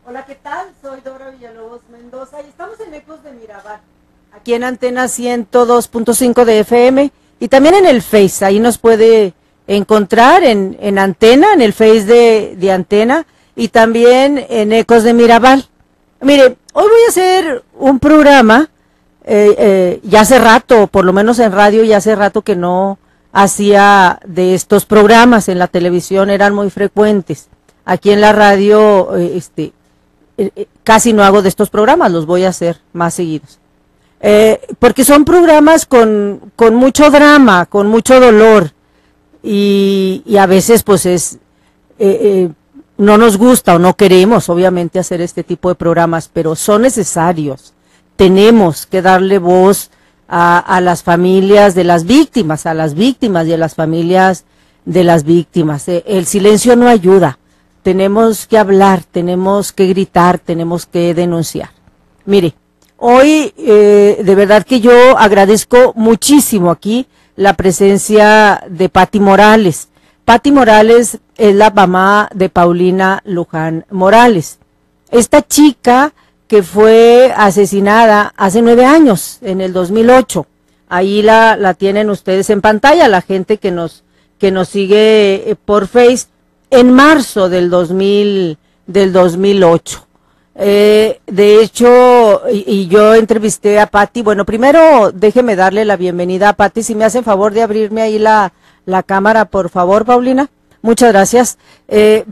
Hola, ¿qué tal? Soy Dora Villalobos Mendoza y estamos en Ecos de Mirabal, aquí en Antena 102.5 de FM y también en el Face. Ahí nos puede encontrar en Antena, en el Face de Antena y también en Ecos de Mirabal. Mire, hoy voy a hacer un programa, ya hace rato, por lo menos en radio, ya hace rato que no hacía de estos programas. En la televisión eran muy frecuentes. Aquí en la radio, casi no hago de estos programas, los voy a hacer más seguidos. Porque son programas con mucho drama, con mucho dolor, y a veces pues no nos gusta o no queremos obviamente hacer este tipo de programas, pero son necesarios. Tenemos que darle voz a las familias de las víctimas, a las víctimas y a las familias de las víctimas. El silencio no ayuda. Tenemos que hablar, tenemos que gritar, tenemos que denunciar. Mire, hoy de verdad que yo agradezco muchísimo aquí la presencia de Pati Morales. Pati Morales es la mamá de Paulina Luján Morales. Esta chica que fue asesinada hace 9 años, en el 2008. Ahí la tienen ustedes en pantalla, la gente que nos sigue por Face. En marzo del 2008. De hecho, y yo entrevisté a Pati. Bueno, primero déjeme darle la bienvenida a Pati. Si me hacen favor de abrirme ahí la cámara, por favor, Paulina. Muchas gracias.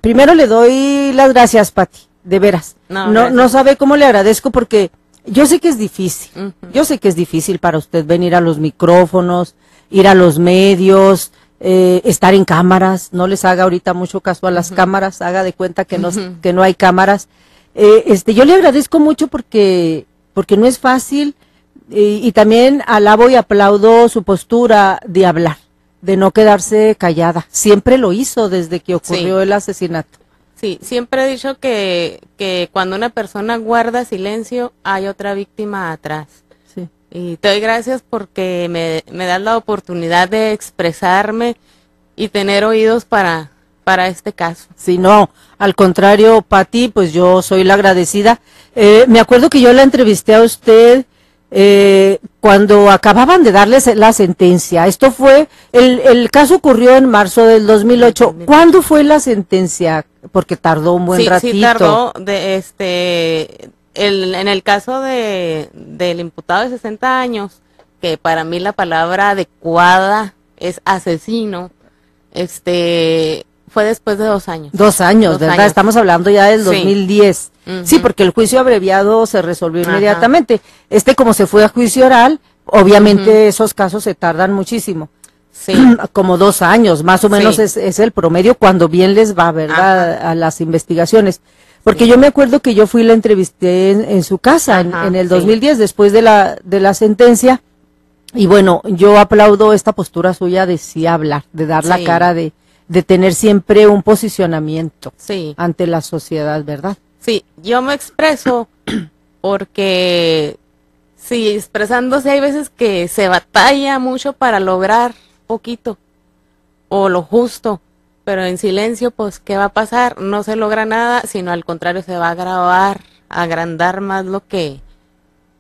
Primero le doy las gracias, Pati, de veras. No sabe cómo le agradezco, porque yo sé que es difícil. Yo sé que es difícil para usted venir a los micrófonos, ir a los medios, estar en cámaras. No les haga ahorita mucho caso a las cámaras, haga de cuenta que no hay cámaras. Yo le agradezco mucho porque no es fácil, y también alabo y aplaudo su postura de hablar, de no quedarse callada. Siempre lo hizo desde que ocurrió el asesinato. Sí, siempre he dicho que cuando una persona guarda silencio hay otra víctima atrás. Y te doy gracias porque me das la oportunidad de expresarme y tener oídos para este caso. Sí, no, al contrario, Pati, pues yo soy la agradecida. Me acuerdo que yo la entrevisté a usted cuando acababan de darles la sentencia. Esto fue, el caso ocurrió en marzo del 2008. ¿Cuándo fue la sentencia? Porque tardó un buen ratito. Sí, tardó. En el caso del imputado de 60 años, que para mí la palabra adecuada es asesino, fue después de 2 años. 2 años, ¿verdad? Estamos hablando ya del 2010. Sí, porque el juicio abreviado se resolvió inmediatamente. Como se fue a juicio oral, obviamente esos casos se tardan muchísimo. Sí. Como 2 años, más o menos es el promedio cuando bien les va, ¿verdad? A las investigaciones. Porque yo me acuerdo que yo fui y la entrevisté en su casa en el 2010, después de la sentencia. Y bueno, yo aplaudo esta postura suya de sí hablar, de dar la cara, de tener siempre un posicionamiento ante la sociedad, ¿verdad? Sí, yo me expreso porque, sí, expresándose hay veces que se batalla mucho para lograr poquito o lo justo. Pero en silencio, pues, ¿qué va a pasar? No se logra nada, sino al contrario, se va a agravar, a agrandar más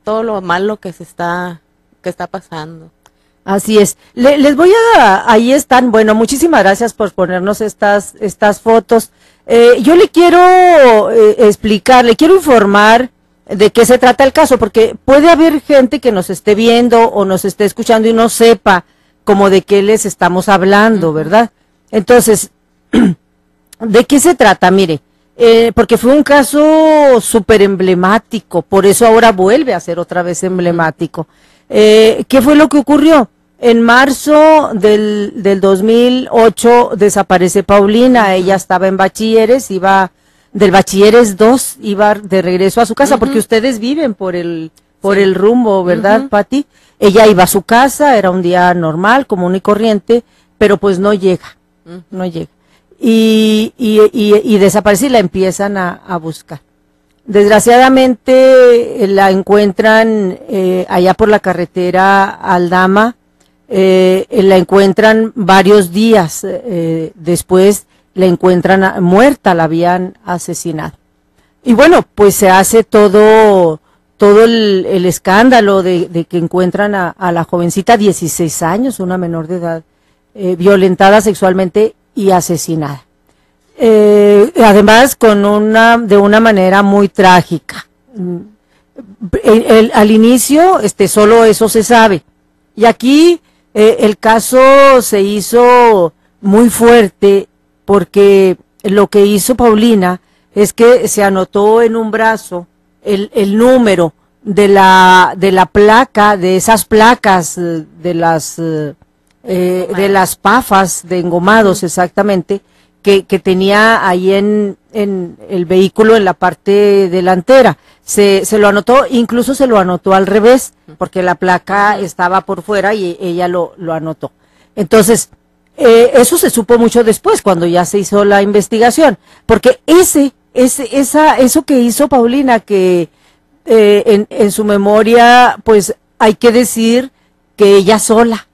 todo lo malo que está pasando. Así es. Les voy ahí están. Bueno, muchísimas gracias por ponernos estas fotos. Yo le quiero explicar, le quiero informar de qué se trata el caso, porque puede haber gente que nos esté viendo o nos esté escuchando y no sepa como de qué les estamos hablando, ¿verdad? Entonces, ¿de qué se trata? Mire, porque fue un caso súper emblemático, por eso ahora vuelve a ser otra vez emblemático. ¿Qué fue lo que ocurrió? En marzo del 2008 desaparece Paulina. Ella estaba en bachilleres, iba del bachilleres 2, iba de regreso a su casa, porque ustedes viven por el rumbo, ¿verdad, Pati? Ella iba a su casa, era un día normal, común y corriente, pero pues no llega. No llega. Y desaparece y la empiezan a buscar. Desgraciadamente la encuentran allá por la carretera Aldama, la encuentran varios días después, la encuentran muerta, la habían asesinado. Y bueno, pues se hace todo el escándalo de que encuentran a la jovencita, 16 años, una menor de edad, violentada sexualmente y asesinada. Además, de una manera muy trágica. Al inicio, solo eso se sabe. Y aquí el caso se hizo muy fuerte porque lo que hizo Paulina es que se anotó en un brazo el número de la placa, de esas placas de las pafas de engomados, exactamente, que tenía ahí en el vehículo en la parte delantera. Se lo anotó, incluso se lo anotó al revés, porque la placa estaba por fuera y ella lo anotó. Entonces, eso se supo mucho después, cuando ya se hizo la investigación, porque eso que hizo Paulina, que en su memoria, pues hay que decir que ella sola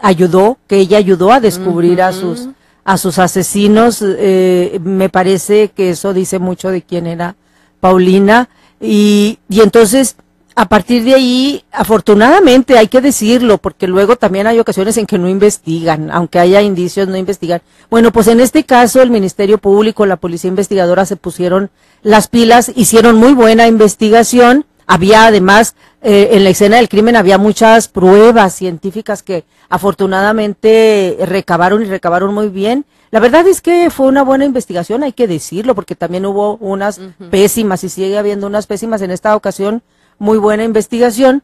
ayudó, que ella ayudó a descubrir a sus asesinos. Me parece que eso dice mucho de quién era Paulina, y entonces a partir de ahí, afortunadamente, hay que decirlo, porque luego también hay ocasiones en que no investigan, aunque haya indicios, no investigan. Bueno, pues en este caso el Ministerio Público, la Policía Investigadora se pusieron las pilas, hicieron muy buena investigación. Había además, en la escena del crimen había muchas pruebas científicas que afortunadamente recabaron muy bien. La verdad es que fue una buena investigación, hay que decirlo, porque también hubo unas pésimas y sigue habiendo unas pésimas. En esta ocasión, muy buena investigación,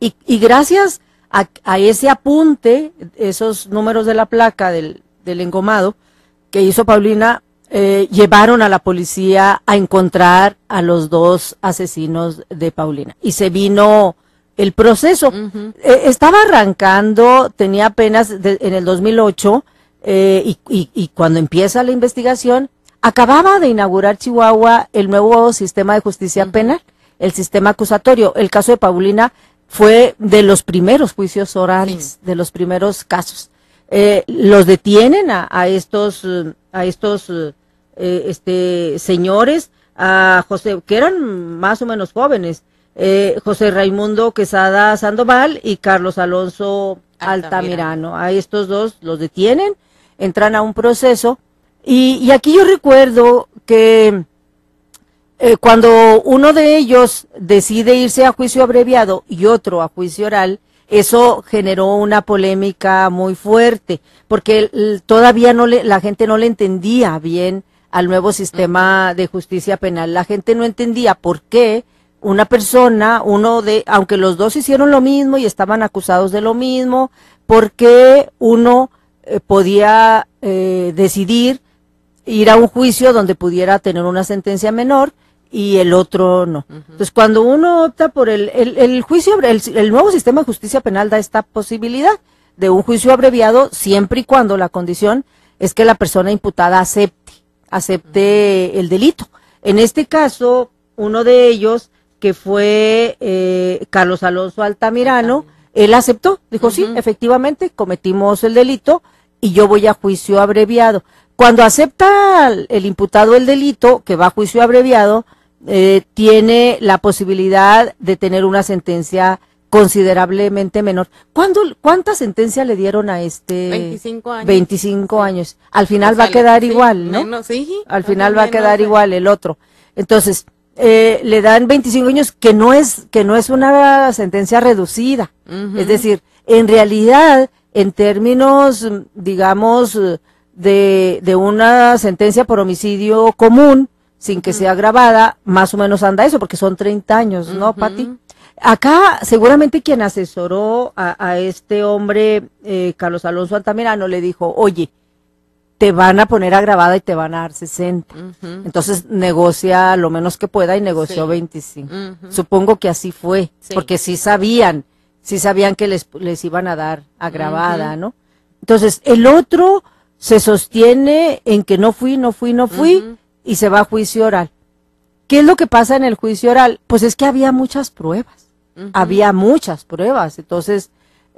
y gracias a ese apunte, esos números de la placa del engomado que hizo Paulina, llevaron a la policía a encontrar a los dos asesinos de Paulina, y se vino el proceso. Estaba arrancando, tenía apenas en el 2008, y cuando empieza la investigación, acababa de inaugurar Chihuahua el nuevo sistema de justicia penal, el sistema acusatorio. El caso de Paulina fue de los primeros juicios orales, de los primeros casos. Los detienen a estos señores, a José, que eran más o menos jóvenes, José Raimundo Quesada Sandoval y Carlos Alonso Altamirano. A estos dos los detienen, entran a un proceso, y aquí yo recuerdo que cuando uno de ellos decide irse a juicio abreviado y otro a juicio oral, eso generó una polémica muy fuerte, porque todavía la gente no le entendía bien al nuevo sistema de justicia penal. La gente no entendía por qué una persona, aunque los dos hicieron lo mismo y estaban acusados de lo mismo, por qué uno podía decidir ir a un juicio donde pudiera tener una sentencia menor y el otro no. Entonces, cuando uno opta por el juicio, el nuevo sistema de justicia penal da esta posibilidad de un juicio abreviado, siempre y cuando la condición es que la persona imputada acepte el delito. En este caso, uno de ellos, que fue Carlos Alonso Altamirano, él aceptó, dijo, sí, efectivamente, cometimos el delito y yo voy a juicio abreviado. Cuando acepta el imputado el delito, que va a juicio abreviado, tiene la posibilidad de tener una sentencia considerablemente menor. ¿Cuánta sentencia le dieron a 25 años. 25 años. Al final va a quedar igual, ¿no? Al final va a quedar igual el otro. Entonces, le dan 25 años, que no es una sentencia reducida. Es decir, en realidad, en términos, digamos, de una sentencia por homicidio común, sin que sea agravada, más o menos anda eso, porque son 30 años, ¿no, Pati? Acá, seguramente quien asesoró a este hombre, Carlos Alonso Altamirano, le dijo, oye, te van a poner agravada y te van a dar 60. Entonces, negocia lo menos que pueda y negoció 25. Supongo que así fue, porque sí sabían que les iban a dar agravada, ¿no? Entonces, el otro se sostiene en que no fui, y se va a juicio oral. ¿Qué es lo que pasa en el juicio oral? Pues es que había muchas pruebas, entonces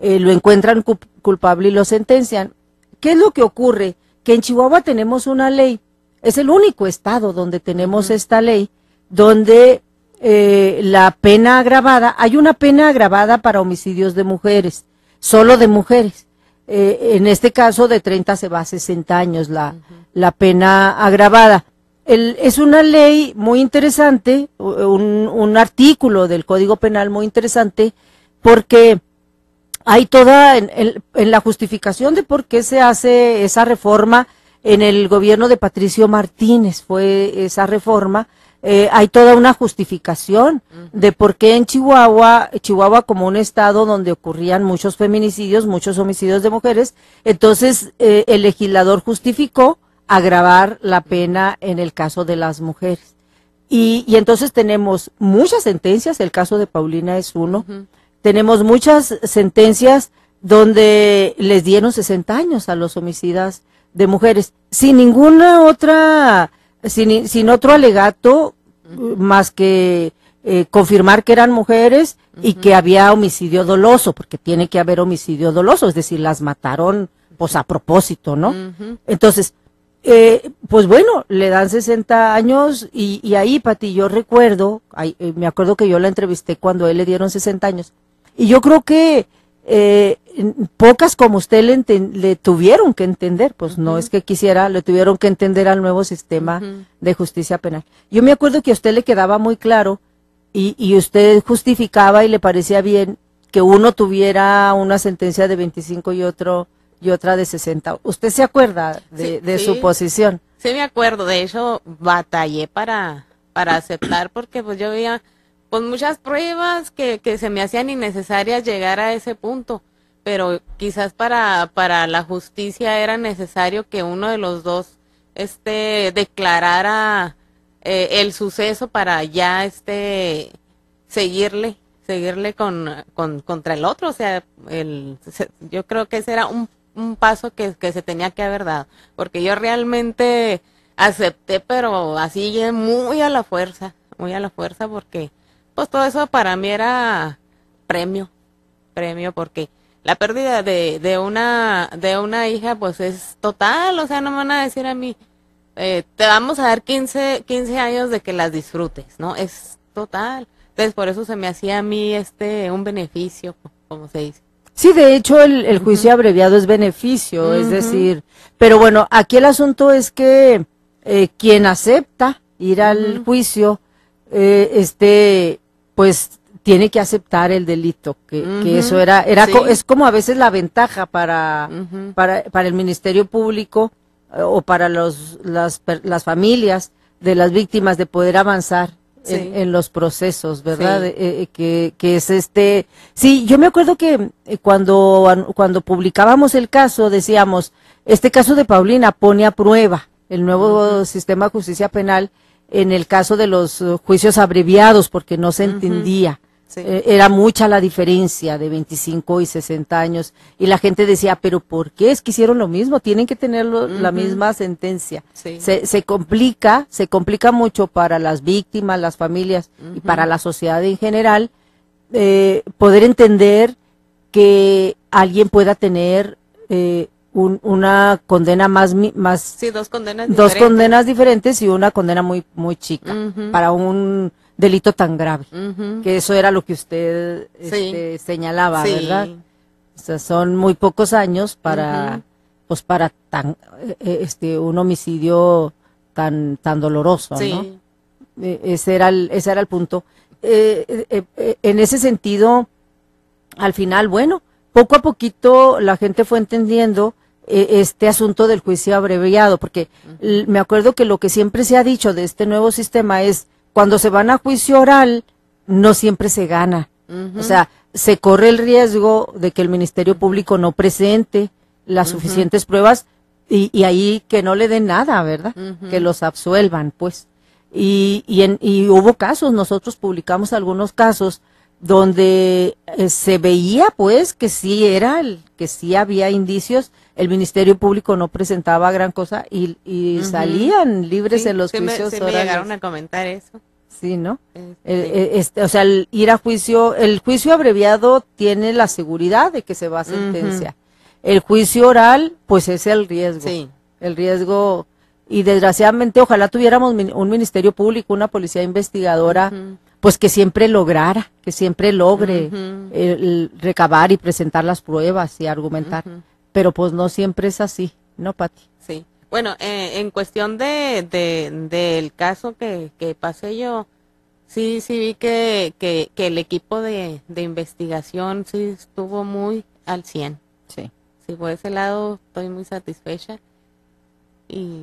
lo encuentran culpable y lo sentencian. ¿Qué es lo que ocurre? Que en Chihuahua tenemos una ley, es el único estado donde tenemos esta ley, donde la pena agravada, hay una pena agravada para homicidios de mujeres, solo de mujeres. En este caso de 30 se va a 60 años la pena agravada. Es una ley muy interesante, un artículo del Código Penal muy interesante, porque hay toda, en la justificación de por qué se hace esa reforma, en el gobierno de Patricio Martínez fue esa reforma, hay toda una justificación de por qué en Chihuahua como un estado donde ocurrían muchos feminicidios, muchos homicidios de mujeres, entonces el legislador justificó agravar la pena en el caso de las mujeres. Y entonces tenemos muchas sentencias, el caso de Paulina es uno, tenemos muchas sentencias donde les dieron 60 años a los homicidas de mujeres, sin ninguna otra, sin otro alegato, más que confirmar que eran mujeres y que había homicidio doloso, porque tiene que haber homicidio doloso, es decir, las mataron pues a propósito, ¿no? Entonces, pues bueno, le dan 60 años y ahí, Pati, yo recuerdo, me acuerdo que yo la entrevisté cuando a él le dieron 60 años, y yo creo que pocas como usted le tuvieron que entender, pues no es que quisiera, le tuvieron que entender al nuevo sistema de justicia penal. Yo me acuerdo que a usted le quedaba muy claro y usted justificaba y le parecía bien que uno tuviera una sentencia de 25 y otra de 60. ¿Usted se acuerda de su posición? Sí, me acuerdo. De hecho, batallé para aceptar porque pues yo veía pues muchas pruebas que se me hacían innecesarias llegar a ese punto. Pero quizás para la justicia era necesario que uno de los dos declarara el suceso para ya seguirle contra el otro. O sea, yo creo que ese era un paso que se tenía que haber dado, porque yo realmente acepté, pero así muy a la fuerza, porque pues todo eso para mí era premio, porque la pérdida de una hija pues es total. O sea, no me van a decir a mí, te vamos a dar 15 años de que las disfrutes, ¿no? Es total. Entonces por eso se me hacía a mí un beneficio, como se dice. Sí, de hecho el juicio abreviado es beneficio, es decir, pero bueno, aquí el asunto es que quien acepta ir al juicio, pues tiene que aceptar el delito, que eso sí. Es como a veces la ventaja para el Ministerio Público o para las familias de las víctimas de poder avanzar. Sí. En los procesos, ¿verdad? Sí. Que es sí, yo me acuerdo que cuando publicábamos el caso decíamos, este caso de Paulina pone a prueba el nuevo sistema de justicia penal en el caso de los juicios abreviados, porque no se entendía. Sí. Era mucha la diferencia de 25 y 60 años y la gente decía, pero ¿por qué? Es que hicieron lo mismo, tienen que tener la misma sentencia. Sí. Se complica mucho para las víctimas, las familias y para la sociedad en general poder entender que alguien pueda tener una condena más sí, dos condenas diferentes y una condena muy chica para un delito tan grave, que eso era lo que usted señalaba, sí. ¿Verdad? O sea, son muy pocos años para pues para un homicidio tan doloroso, sí. ¿No? Ese era el punto. En ese sentido, al final, bueno, poco a poquito la gente fue entendiendo este asunto del juicio abreviado, porque me acuerdo que lo que siempre se ha dicho de este nuevo sistema es cuando se van a juicio oral, no siempre se gana. O sea, se corre el riesgo de que el Ministerio Público no presente las suficientes pruebas y ahí que no le den nada, ¿verdad? Que los absuelvan, pues. Y hubo casos, nosotros publicamos algunos casos donde se veía, pues, que sí había indicios, el Ministerio Público no presentaba gran cosa y salían libres en los juicios orales. Me llegaron a comentar eso. Sí, ¿no? O sea, el ir a juicio, el juicio abreviado tiene la seguridad de que se va a sentencia. El juicio oral, pues es el riesgo. Sí. El riesgo y desgraciadamente ojalá tuviéramos un ministerio público, una policía investigadora, pues que siempre lograra, que siempre logre el recabar y presentar las pruebas y argumentar, pero pues no siempre es así, ¿no, Pati? Sí, bueno, en cuestión del caso que pasé yo, sí vi que el equipo de investigación sí estuvo muy al 100. Sí. Sí, por ese lado estoy muy satisfecha y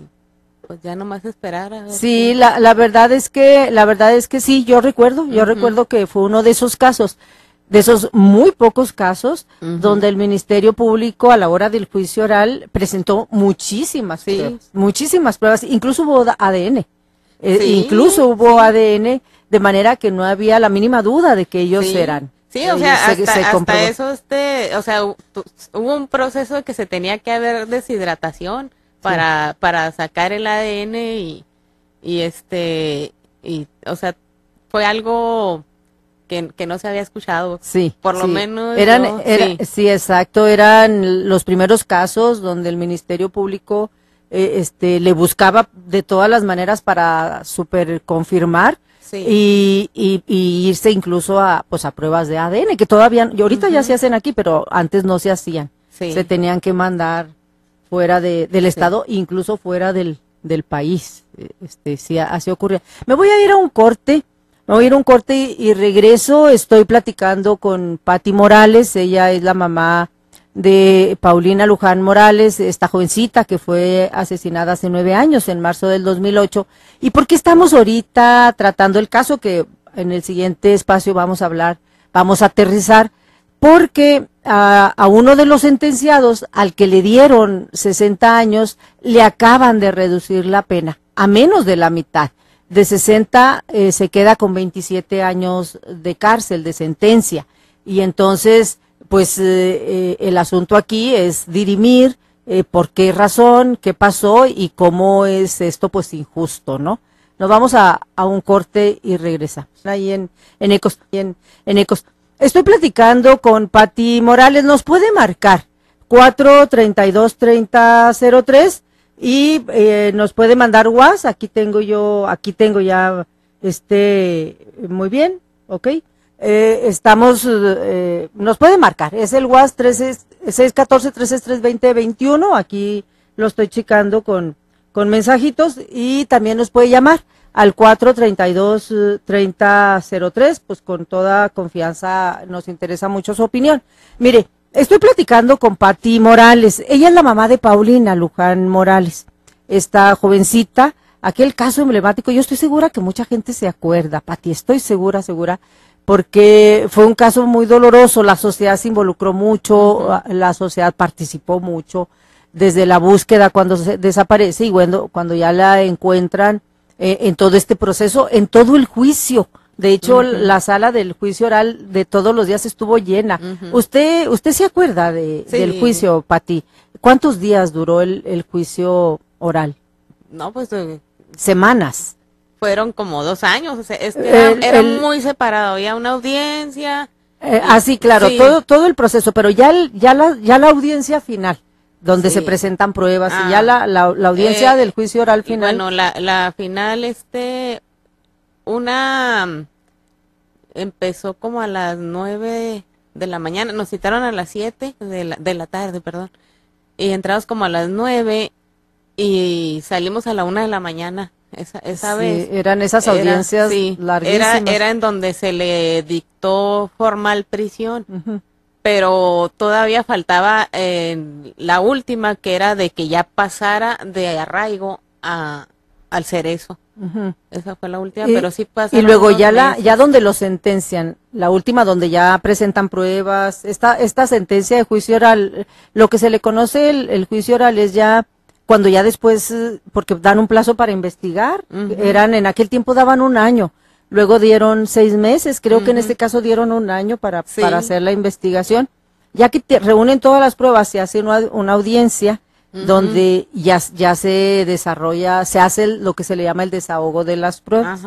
pues ya nomás esperar a ver. Sí, la verdad es que sí, yo recuerdo que fue uno de esos casos, de esos muy pocos casos, donde el Ministerio Público a la hora del juicio oral presentó muchísimas pruebas, incluso hubo ADN, ADN, de manera que no había la mínima duda de que ellos eran. Sí, o sea, hasta eso, o sea, hubo un proceso de que se tenía que haber deshidratación para sacar el ADN y o sea, fue algo que no se había escuchado. Sí. Por lo menos. Sí, exacto, eran los primeros casos donde el Ministerio Público le buscaba de todas las maneras para super confirmar. Sí. Y irse incluso a pruebas de ADN, que todavía, y ahorita ya se hacen aquí, pero antes no se hacían. Sí. Se tenían que mandar fuera del estado, incluso fuera del país. Sí, así ocurría. Me voy a ir a un corte y regreso. Estoy platicando con Pati Morales, ella es la mamá de Paulina Luján Morales, esta jovencita que fue asesinada hace 9 años, en marzo del 2008. ¿Y por qué estamos ahorita tratando el caso que en el siguiente espacio vamos a aterrizar? Porque a uno de los sentenciados, al que le dieron 60 años, le acaban de reducir la pena a menos de la mitad. De 60 se queda con 27 años de cárcel, de sentencia. Y entonces, pues el asunto aquí es dirimir por qué razón, qué pasó y cómo es esto pues injusto, ¿no? Nos vamos a un corte y regresamos. Ahí en Ecos. Estoy platicando con Pati Morales, nos puede marcar 432-3003 y nos puede mandar WhatsApp, aquí tengo ya, muy bien, ok. Nos puede marcar, es el WhatsApp 614-363-2021, aquí lo estoy checando con mensajitos, y también nos puede llamar al 432-3003, pues con toda confianza, nos interesa mucho su opinión. Mire, estoy platicando con Pati Morales, ella es la mamá de Paulina Luján Morales, esta jovencita, aquel caso emblemático, yo estoy segura que mucha gente se acuerda, Pati, estoy segura, porque fue un caso muy doloroso, la sociedad se involucró mucho, la sociedad participó mucho, desde la búsqueda cuando se desaparece y cuando ya la encuentran, en todo este proceso, en todo el juicio. De hecho, la sala del juicio oral de todos los días estuvo llena. ¿Usted se acuerda del juicio, Pati? ¿Cuántos días duró el juicio oral? No, pues semanas. Fueron como 2 años, o sea, era muy separado, había una audiencia. Sí, claro, todo el proceso, pero ya la audiencia final, donde se presentan pruebas, y ya la audiencia del juicio oral final. Bueno, la final, una empezó como a las 9 de la mañana, nos citaron a las 7 de la tarde, perdón, y entramos como a las 9 y salimos a la 1 de la mañana. Esa vez eran esas audiencias larguísimas. Era en donde se le dictó formal prisión, pero todavía faltaba la última, que era de que ya pasara de arraigo al cerezo. Esa fue la última, pero sí pasaron. Y luego ya donde lo sentencian, la última donde ya presentan pruebas, esta sentencia de juicio oral, lo que se le conoce el juicio oral es ya cuando ya después, porque dan un plazo para investigar, en aquel tiempo daban 1 año, luego dieron 6 meses, creo que en este caso dieron 1 año para hacer la investigación, ya que reúnen todas las pruebas, se hace una audiencia donde ya se desarrolla, se hace lo que se le llama el desahogo de las pruebas.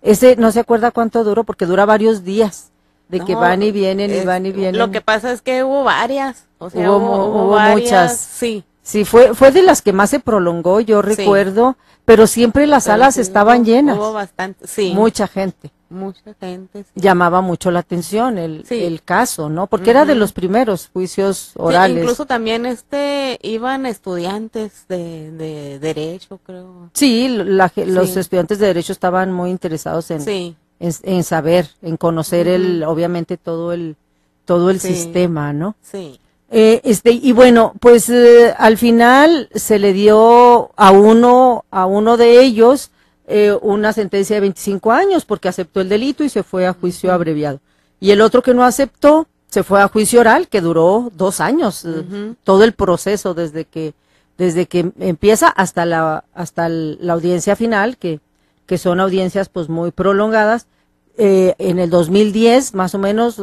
Ese no se acuerda cuánto duró, porque dura varios días, que van y vienen y van y vienen. Lo que pasa es que hubo varias, o sea, hubo varias, muchas. Sí. Sí, fue de las que más se prolongó, yo recuerdo, pero siempre las Pero salas sí estaban llenas. Hubo bastante, sí. Mucha gente. Mucha gente, sí. Llamaba mucho la atención Sí. el caso, ¿no? Porque era de los primeros juicios orales. Sí, incluso también iban estudiantes de derecho, creo. Sí, los Sí. estudiantes de derecho estaban muy interesados Sí. en saber, en conocer obviamente todo el Sí. sistema, ¿no? Sí. Y bueno, pues al final se le dio a uno de ellos una sentencia de 25 años porque aceptó el delito y se fue a juicio abreviado. Y el otro que no aceptó se fue a juicio oral, que duró 2 años, todo el proceso desde que empieza hasta la audiencia final, que son audiencias pues muy prolongadas. En el 2010, más o menos,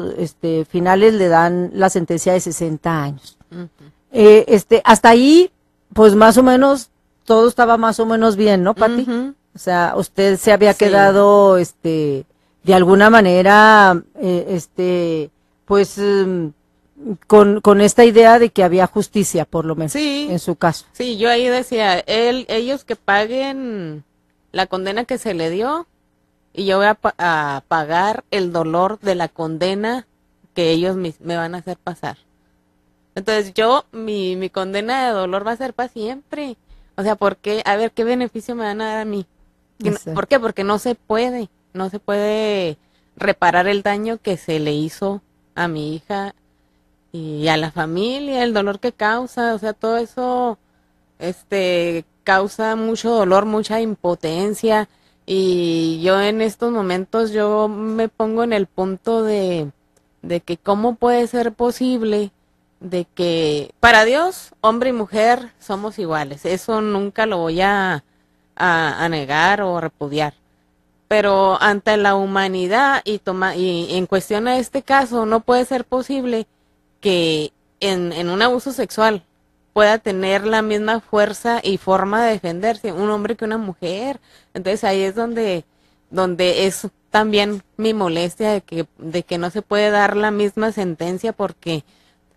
finales le dan la sentencia de 60 años. Hasta ahí, pues más o menos, todo estaba más o menos bien, ¿no, Pati? O sea, usted se había quedado, de alguna manera, pues, con esta idea de que había justicia, por lo menos, en su caso. Sí, yo ahí decía, ellos que paguen la condena que se le dio, y yo voy a pagar el dolor de la condena que ellos me van a hacer pasar. Entonces mi condena de dolor va a ser para siempre. O sea, ¿por qué? A ver, ¿qué beneficio me van a dar a mí? ¿Por qué? Porque no se puede reparar el daño que se le hizo a mi hija y a la familia, el dolor que causa, o sea, todo eso, causa mucho dolor, mucha impotencia. Y yo en estos momentos yo me pongo en el punto de que cómo puede ser posible de que para Dios hombre y mujer somos iguales. Eso nunca lo voy a negar o repudiar. Pero ante la humanidad y en cuestión a este caso no puede ser posible que en un abuso sexual pueda tener la misma fuerza y forma de defenderse un hombre que una mujer. Entonces ahí es donde es también mi molestia de que no se puede dar la misma sentencia porque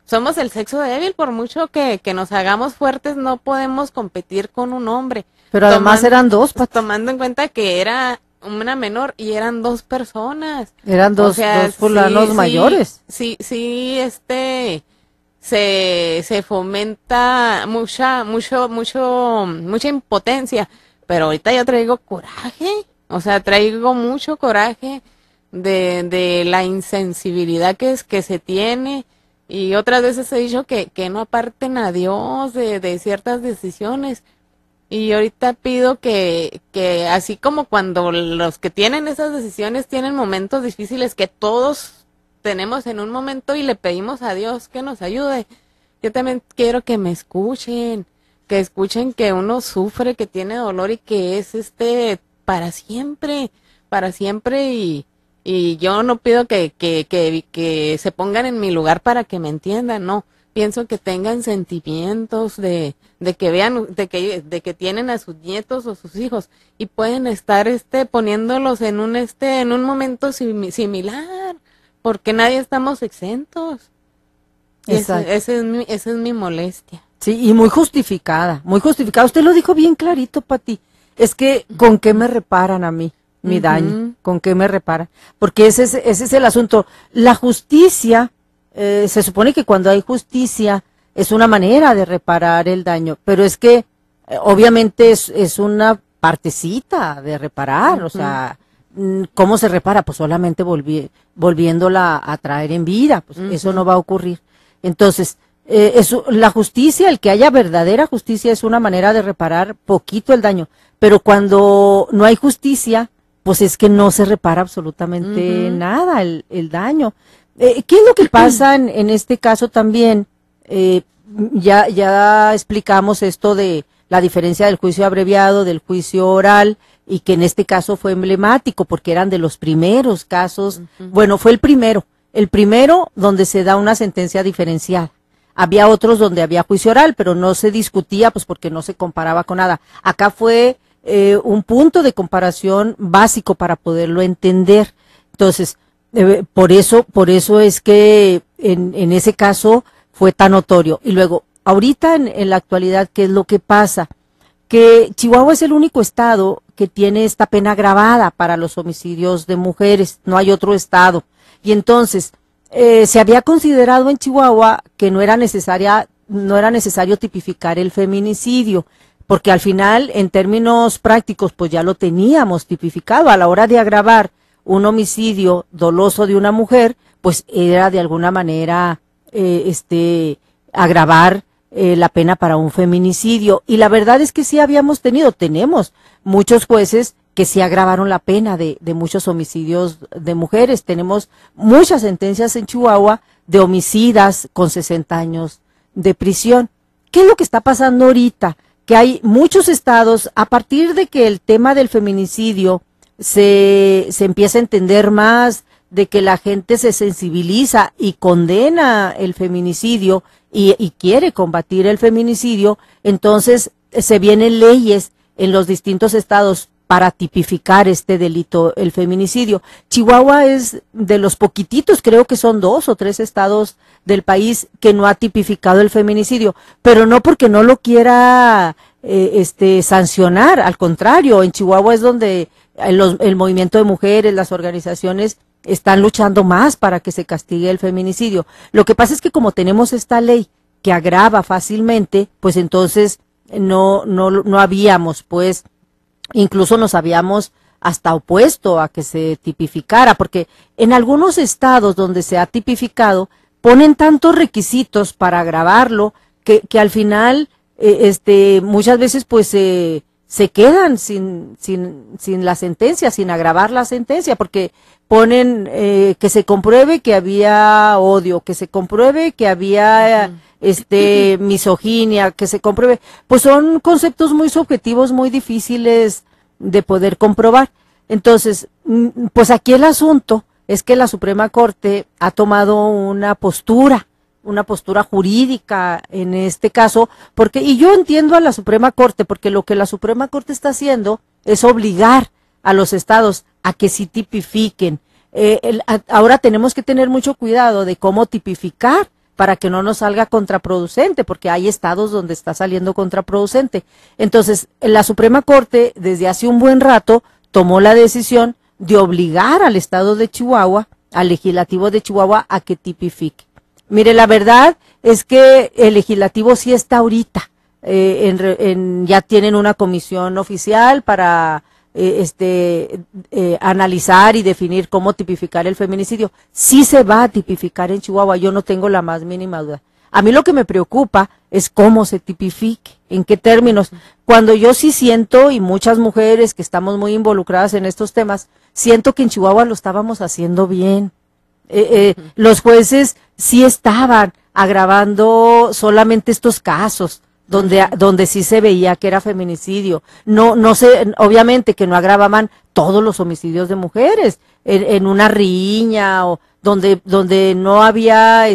somos el sexo débil, por mucho que nos hagamos fuertes no podemos competir con un hombre. Pero además eran dos, tomando en cuenta que era una menor y eran 2 personas. Eran dos fulanos mayores. Sí, se fomenta mucha impotencia, pero ahorita yo traigo coraje, o sea, traigo mucho coraje de la insensibilidad que se tiene, y otras veces he dicho que no aparten a Dios de ciertas decisiones, y ahorita pido que así como cuando los que tienen esas decisiones tienen momentos difíciles que todos tenemos en un momento y le pedimos a Dios que nos ayude. Yo también quiero que me escuchen, que uno sufre, que tiene dolor y que es para siempre, y yo no pido que se pongan en mi lugar para que me entiendan, no. Pienso que tengan sentimientos de que vean, de que tienen a sus nietos o sus hijos y pueden estar poniéndolos en un momento similar. Porque nadie estamos exentos. Esa es mi molestia. Sí, y muy justificada, muy justificada. Usted lo dijo bien clarito, Pati. Es que, ¿con qué me reparan a mí mi daño? ¿Con qué me reparan? Porque ese es el asunto. La justicia, se supone que cuando hay justicia es una manera de reparar el daño, pero es que obviamente es una partecita de reparar, o sea, ¿cómo se repara? Pues solamente volviéndola a traer en vida, pues eso no va a ocurrir. Entonces, la justicia, el que haya verdadera justicia es una manera de reparar poquito el daño, pero cuando no hay justicia, pues es que no se repara absolutamente nada el daño. ¿Qué es lo que pasa en este caso también? Ya explicamos esto de la diferencia del juicio abreviado, del juicio oral, y que en este caso fue emblemático porque eran de los primeros casos. Bueno, fue el primero donde se da una sentencia diferenciada. Había otros donde había juicio oral, pero no se discutía pues porque no se comparaba con nada. Acá fue un punto de comparación básico para poderlo entender. Entonces, por eso es que en ese caso fue tan notorio. Y luego, ahorita en la actualidad, ¿qué es lo que pasa? Que Chihuahua es el único estado que tiene esta pena agravada para los homicidios de mujeres, no hay otro estado. Y entonces, se había considerado en Chihuahua que no era necesario tipificar el feminicidio, porque al final, en términos prácticos, pues ya lo teníamos tipificado. A la hora de agravar un homicidio doloso de una mujer, pues era de alguna manera agravar la pena para un feminicidio. Y la verdad es que sí tenemos muchos jueces que sí agravaron la pena de muchos homicidios de mujeres. Tenemos muchas sentencias en Chihuahua de homicidas con 60 años de prisión. ¿Qué es lo que está pasando ahorita? Que hay muchos estados, a partir de que el tema del feminicidio se empieza a entender más, de que la gente se sensibiliza y condena el feminicidio y quiere combatir el feminicidio, entonces se vienen leyes en los distintos estados para tipificar este delito, el feminicidio. Chihuahua es de los poquititos, creo que son 2 o 3 estados del país que no ha tipificado el feminicidio, pero no porque no lo quiera sancionar, al contrario, en Chihuahua es donde el movimiento de mujeres, las organizaciones están luchando más para que se castigue el feminicidio. Lo que pasa es que como tenemos esta ley que agrava fácilmente, pues entonces no habíamos, pues, incluso nos habíamos hasta opuesto a que se tipificara, porque en algunos estados donde se ha tipificado ponen tantos requisitos para agravarlo que al final muchas veces pues se quedan sin la sentencia, sin agravar la sentencia, porque ponen que se compruebe que había odio, que se compruebe que había misoginia, que se compruebe, pues son conceptos muy subjetivos, muy difíciles de poder comprobar. Entonces, pues aquí el asunto es que la Suprema Corte ha tomado una postura jurídica en este caso, y yo entiendo a la Suprema Corte, porque lo que la Suprema Corte está haciendo es obligar a los estados a que sí tipifiquen. Ahora tenemos que tener mucho cuidado de cómo tipificar para que no nos salga contraproducente, porque hay estados donde está saliendo contraproducente. Entonces, la Suprema Corte, desde hace un buen rato, tomó la decisión de obligar al estado de Chihuahua, al legislativo de Chihuahua, a que tipifique. Mire, la verdad es que el legislativo sí está ahorita, ya tienen una comisión oficial para analizar y definir cómo tipificar el feminicidio. Sí se va a tipificar en Chihuahua, yo no tengo la más mínima duda. A mí lo que me preocupa es cómo se tipifique, en qué términos. Cuando yo sí siento, y muchas mujeres que estamos muy involucradas en estos temas, siento que en Chihuahua lo estábamos haciendo bien. Los jueces sí estaban agravando solamente estos casos donde sí se veía que era feminicidio. No sé, obviamente que no agravaban todos los homicidios de mujeres en una riña o donde no había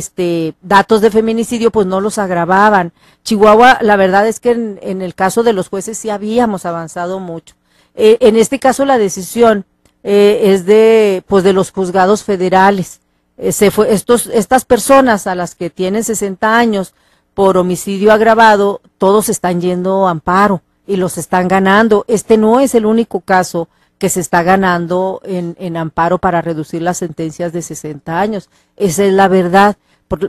datos de feminicidio, pues no los agravaban. Chihuahua, la verdad es que en el caso de los jueces sí habíamos avanzado mucho. En este caso la decisión es de los juzgados federales. Estas personas a las que tienen 60 años por homicidio agravado, todos están yendo a amparo y los están ganando. Este no es el único caso que se está ganando en amparo para reducir las sentencias de 60 años. Esa es la verdad,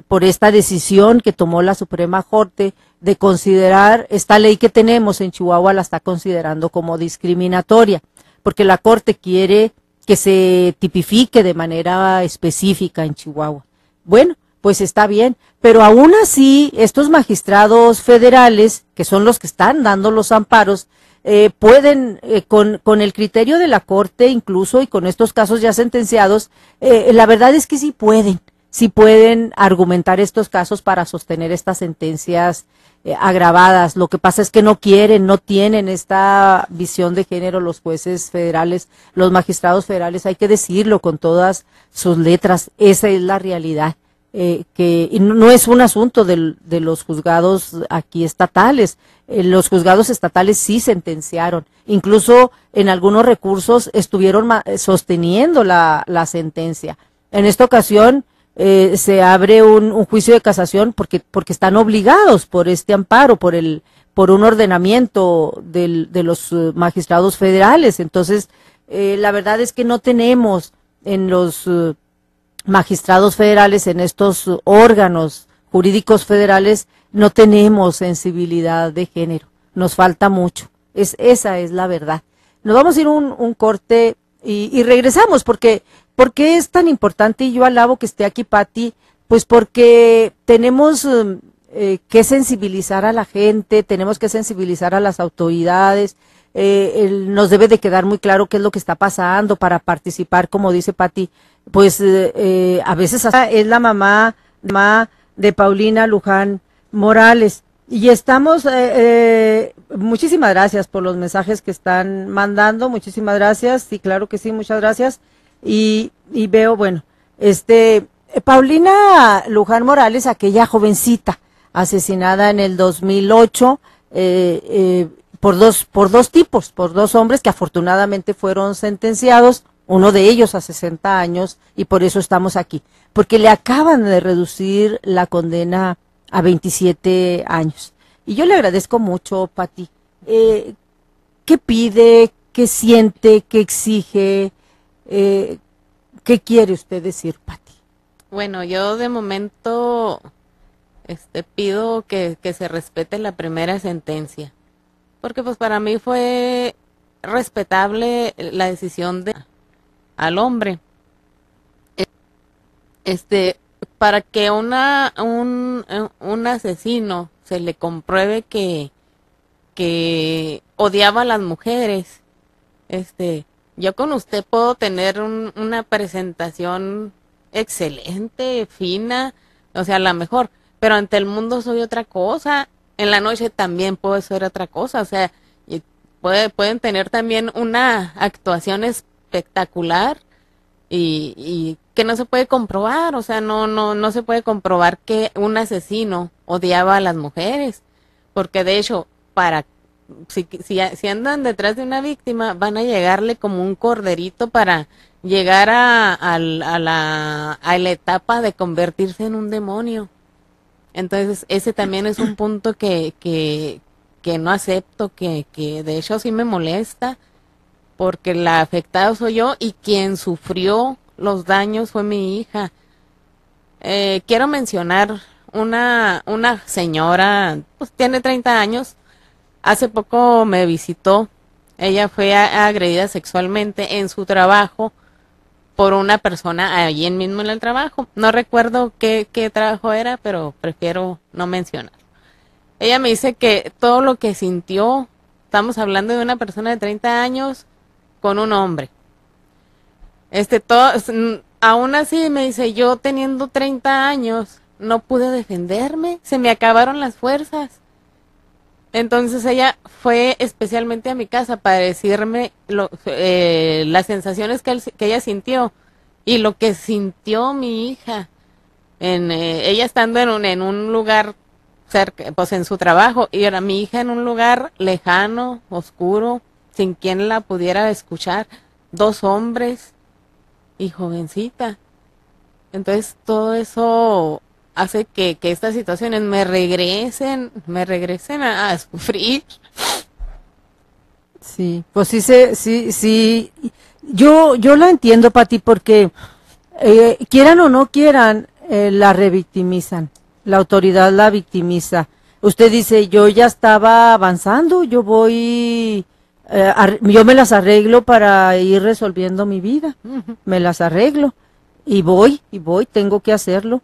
por esta decisión que tomó la Suprema Corte de considerar esta ley que tenemos en Chihuahua, la está considerando como discriminatoria, porque la Corte quiere que se tipifique de manera específica en Chihuahua. Bueno, pues está bien, pero aún así estos magistrados federales, que son los que están dando los amparos, pueden, con el criterio de la Corte incluso y con estos casos ya sentenciados, la verdad es que sí pueden argumentar estos casos para sostener estas sentencias agravadas. Lo que pasa es que no tienen esta visión de género los jueces federales, los magistrados federales, hay que decirlo con todas sus letras, esa es la realidad. Que no es un asunto de los juzgados aquí estatales, los juzgados estatales sí sentenciaron, incluso en algunos recursos estuvieron sosteniendo la sentencia. En esta ocasión se abre un juicio de casación porque están obligados por este amparo, por un ordenamiento de los magistrados federales. Entonces, la verdad es que no tenemos en los magistrados federales, en estos órganos jurídicos federales, no tenemos sensibilidad de género. Nos falta mucho. Esa es la verdad. Nos vamos a ir un corte y regresamos porque es tan importante, y yo alabo que esté aquí Pati, pues porque tenemos que sensibilizar a la gente, tenemos que sensibilizar a las autoridades, nos debe de quedar muy claro qué es lo que está pasando para participar, como dice Pati, pues a veces es la mamá de Paulina Luján Morales. Y estamos, muchísimas gracias por los mensajes que están mandando, muchísimas gracias, sí, claro que sí, muchas gracias. Y veo, bueno, Paulina Luján Morales, aquella jovencita asesinada en el 2008, por dos hombres que afortunadamente fueron sentenciados, uno de ellos a 60 años, y por eso estamos aquí, porque le acaban de reducir la condena a 27 años. Y yo le agradezco mucho, Pati. ¿Qué pide? ¿Qué siente? ¿Qué exige? ¿Qué quiere usted decir, Pati? Bueno, yo de momento pido que se respete la primera sentencia, porque pues para mí fue respetable la decisión al hombre. Para que un asesino se le compruebe que odiaba a las mujeres, yo con usted puedo tener una presentación excelente, fina, o sea, la mejor, pero ante el mundo soy otra cosa, en la noche también puedo ser otra cosa, o sea, pueden tener también una actuación espectacular y que no se puede comprobar, o sea, no se puede comprobar que un asesino odiaba a las mujeres, porque de hecho, si andan detrás de una víctima, van a llegarle como un corderito para llegar a la etapa de convertirse en un demonio. Entonces, ese también es un punto que no acepto, que de hecho sí me molesta, porque la afectada soy yo y quien sufrió los daños fue mi hija. Quiero mencionar una señora, pues tiene 30 años, hace poco me visitó, ella fue agredida sexualmente en su trabajo por una persona allí mismo en el trabajo. No recuerdo qué trabajo era, pero prefiero no mencionar. Ella me dice que todo lo que sintió, estamos hablando de una persona de 30 años con un hombre. Aún así me dice, yo teniendo 30 años no pude defenderme, se me acabaron las fuerzas. Entonces ella fue especialmente a mi casa para decirme las sensaciones que ella sintió y lo que sintió mi hija, ella estando en un lugar cerca, pues en su trabajo, y era mi hija en un lugar lejano, oscuro, sin quien la pudiera escuchar, 2 hombres y jovencita. Entonces todo eso hace que estas situaciones me regresen a sufrir. Sí, pues sí, yo la entiendo, Pati, porque quieran o no quieran, la revictimizan, la autoridad la victimiza. Usted dice, yo ya estaba avanzando, yo me las arreglo para ir resolviendo mi vida, me las arreglo, y voy, tengo que hacerlo,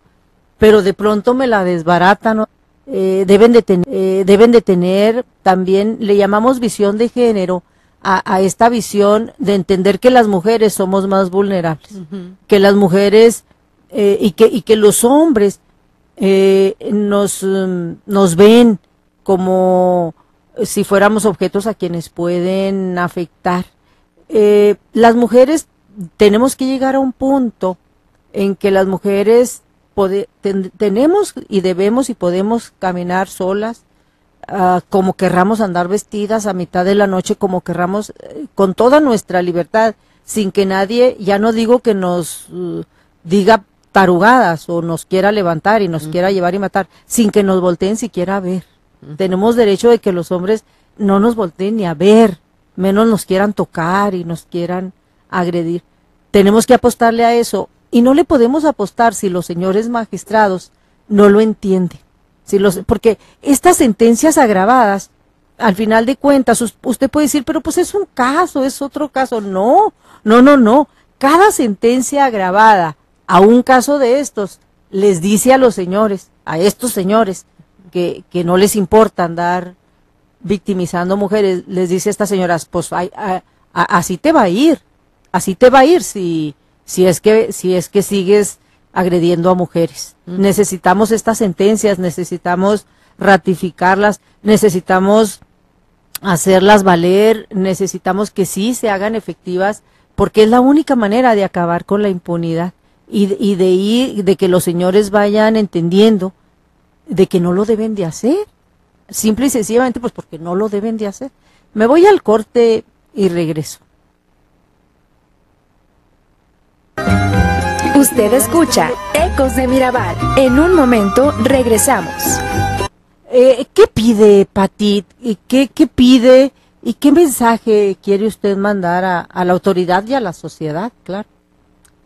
pero de pronto me la desbaratan, ¿no? Deben de tener también, le llamamos visión de género, a esta visión de entender que las mujeres somos más vulnerables, que las mujeres y que los hombres nos ven como si fuéramos objetos a quienes pueden afectar. Las mujeres tenemos que llegar a un punto en que las mujeres tenemos y debemos y podemos caminar solas, como querramos, andar vestidas a mitad de la noche, como querramos, con toda nuestra libertad, sin que nadie, ya no digo que nos diga tarugadas o nos quiera levantar y nos quiera llevar y matar sin que nos volteen siquiera a ver. Tenemos derecho de que los hombres no nos volteen ni a ver, menos nos quieran tocar y nos quieran agredir. Tenemos que apostarle a eso y no le podemos apostar si los señores magistrados no lo entienden. Porque estas sentencias agravadas, al final de cuentas, usted puede decir, pero pues es un caso, es otro caso. No. Cada sentencia agravada a un caso de estos les dice a los señores, a estos señores, que no les importa andar victimizando mujeres, les dice a estas señoras, pues así te va a ir si es que sigues agrediendo a mujeres. Necesitamos estas sentencias, necesitamos ratificarlas, necesitamos hacerlas valer, necesitamos que sí se hagan efectivas, porque es la única manera de acabar con la impunidad y de que los señores vayan entendiendo de que no lo deben de hacer, simple y sencillamente pues porque no lo deben de hacer. Me voy al corte y regreso. Usted escucha Ecos de Mirabal. En un momento regresamos. ¿Qué pide, Pati? ¿Qué pide y qué mensaje quiere usted mandar a la autoridad y a la sociedad? Claro.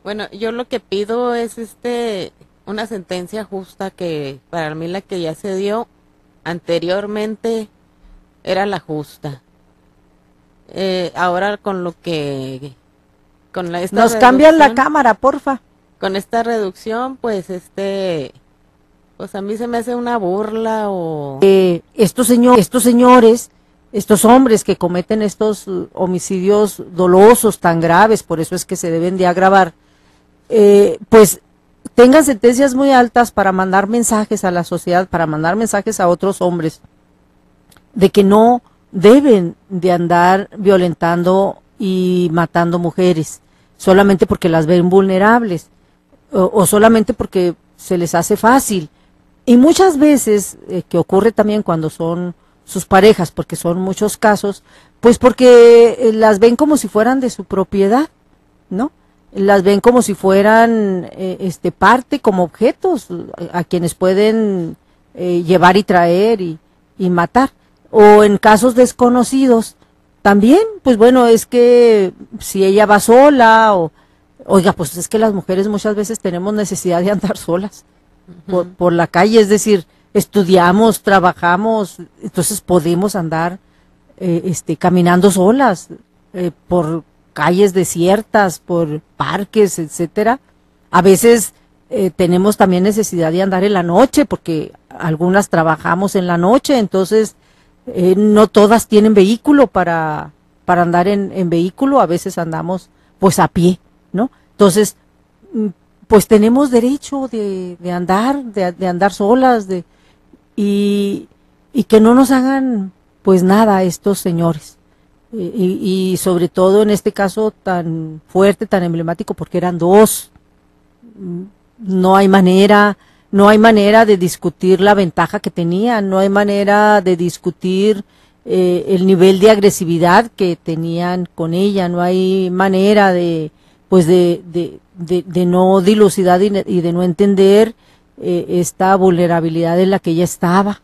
Bueno, yo lo que pido es una sentencia justa, que para mí la que ya se dio anteriormente era la justa. Ahora con lo que nos cambian la cámara, porfa. Con esta reducción, pues pues a mí se me hace una burla estos señores, estos hombres que cometen estos homicidios dolosos tan graves, por eso es que se deben de agravar, pues tengan sentencias muy altas para mandar mensajes a la sociedad, para mandar mensajes a otros hombres, de que no deben de andar violentando y matando mujeres, solamente porque las ven vulnerables, o solamente porque se les hace fácil. Y muchas veces, que ocurre también cuando son sus parejas, porque son muchos casos, pues porque las ven como si fueran de su propiedad, ¿no? Las ven como si fueran parte, como objetos, a quienes pueden llevar y traer y matar. O en casos desconocidos, también, pues bueno, es que si ella va sola, oiga, pues es que las mujeres muchas veces tenemos necesidad de andar solas por la calle, es decir, estudiamos, trabajamos, entonces podemos andar caminando solas por calles desiertas, por parques, etcétera. A veces tenemos también necesidad de andar en la noche, porque algunas trabajamos en la noche, entonces no todas tienen vehículo para andar en vehículo, a veces andamos pues a pie, ¿no? Entonces, pues tenemos derecho de andar solas, y que no nos hagan pues nada estos señores, y sobre todo en este caso tan fuerte, tan emblemático, porque eran dos. No hay manera de discutir la ventaja que tenían, no hay manera de discutir el nivel de agresividad que tenían con ella, no hay manera de no dilucidar y de no entender esta vulnerabilidad en la que ella estaba,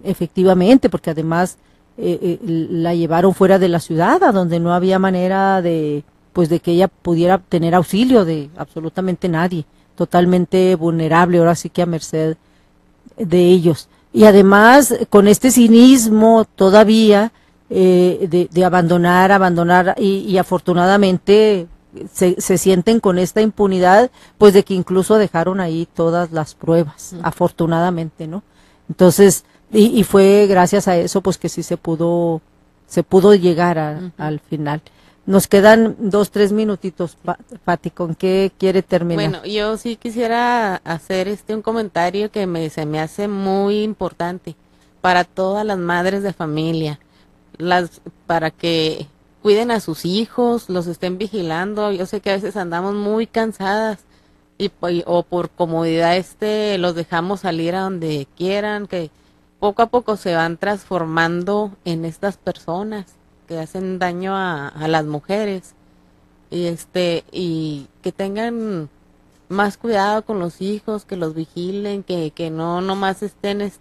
efectivamente, porque además la llevaron fuera de la ciudad, a donde no había manera de que ella pudiera tener auxilio de absolutamente nadie, totalmente vulnerable, ahora sí que a merced de ellos. Y además, con este cinismo todavía de abandonar, y afortunadamente se sienten con esta impunidad, pues de que incluso dejaron ahí todas las pruebas, afortunadamente, ¿no? Entonces, y fue gracias a eso pues que sí se pudo llegar al final. Nos quedan 2-3 minutitos, Pati, ¿con qué quiere terminar? Bueno, yo sí quisiera hacer un comentario que se me hace muy importante para todas las madres de familia, para que cuiden a sus hijos, los estén vigilando. Yo sé que a veces andamos muy cansadas o por comodidad los dejamos salir a donde quieran, que poco a poco se van transformando en estas personas que hacen daño a las mujeres, y que tengan más cuidado con los hijos, que los vigilen, que no nomás estén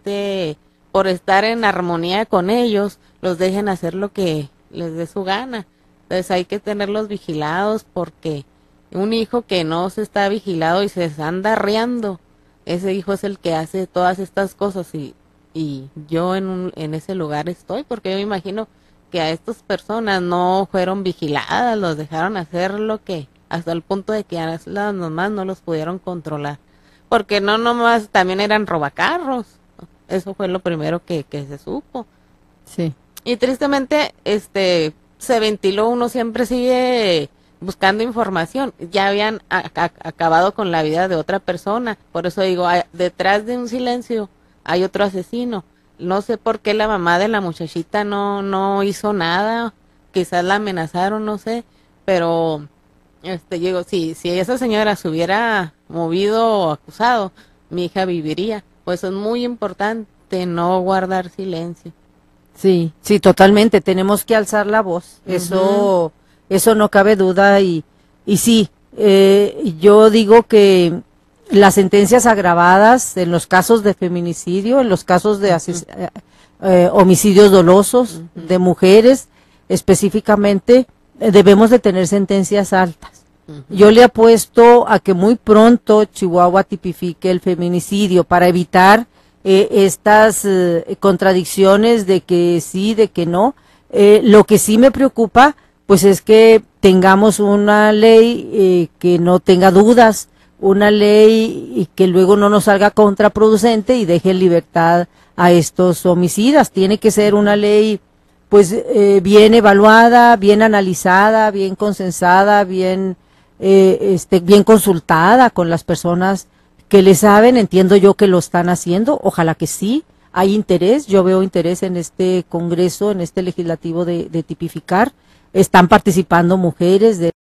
por estar en armonía con ellos, los dejen hacer lo que les dé su gana. Entonces hay que tenerlos vigilados, porque un hijo que no se está vigilado y se anda arriando, ese hijo es el que hace todas estas cosas, y yo en ese lugar estoy, porque yo me imagino que a estas personas no fueron vigiladas, los dejaron hacer lo que, hasta el punto de que a las mamás no los pudieron controlar, porque no nomás también eran robacarros, eso fue lo primero que se supo. Sí. Y tristemente, se ventiló, uno siempre sigue buscando información, ya habían acabado con la vida de otra persona, por eso digo, detrás de un silencio hay otro asesino. No sé por qué la mamá de la muchachita no hizo nada, quizás la amenazaron, no sé, pero digo, si esa señora se hubiera movido o acusado, mi hija viviría. Pues es muy importante no guardar silencio. Sí, sí, totalmente, tenemos que alzar la voz, eso no cabe duda, y sí, yo digo que las sentencias agravadas en los casos de feminicidio, en los casos de homicidios dolosos de mujeres específicamente, debemos de tener sentencias altas. Yo le apuesto a que muy pronto Chihuahua tipifique el feminicidio para evitar estas contradicciones de que sí, de que no. Lo que sí me preocupa, pues es que tengamos una ley que no tenga dudas, una ley que luego no nos salga contraproducente y deje en libertad a estos homicidas. Tiene que ser una ley pues bien evaluada, bien analizada, bien consensada, bien bien consultada con las personas que le saben. Entiendo yo que lo están haciendo, ojalá que sí, hay interés, yo veo interés en este Congreso, en este legislativo de tipificar, están participando mujeres de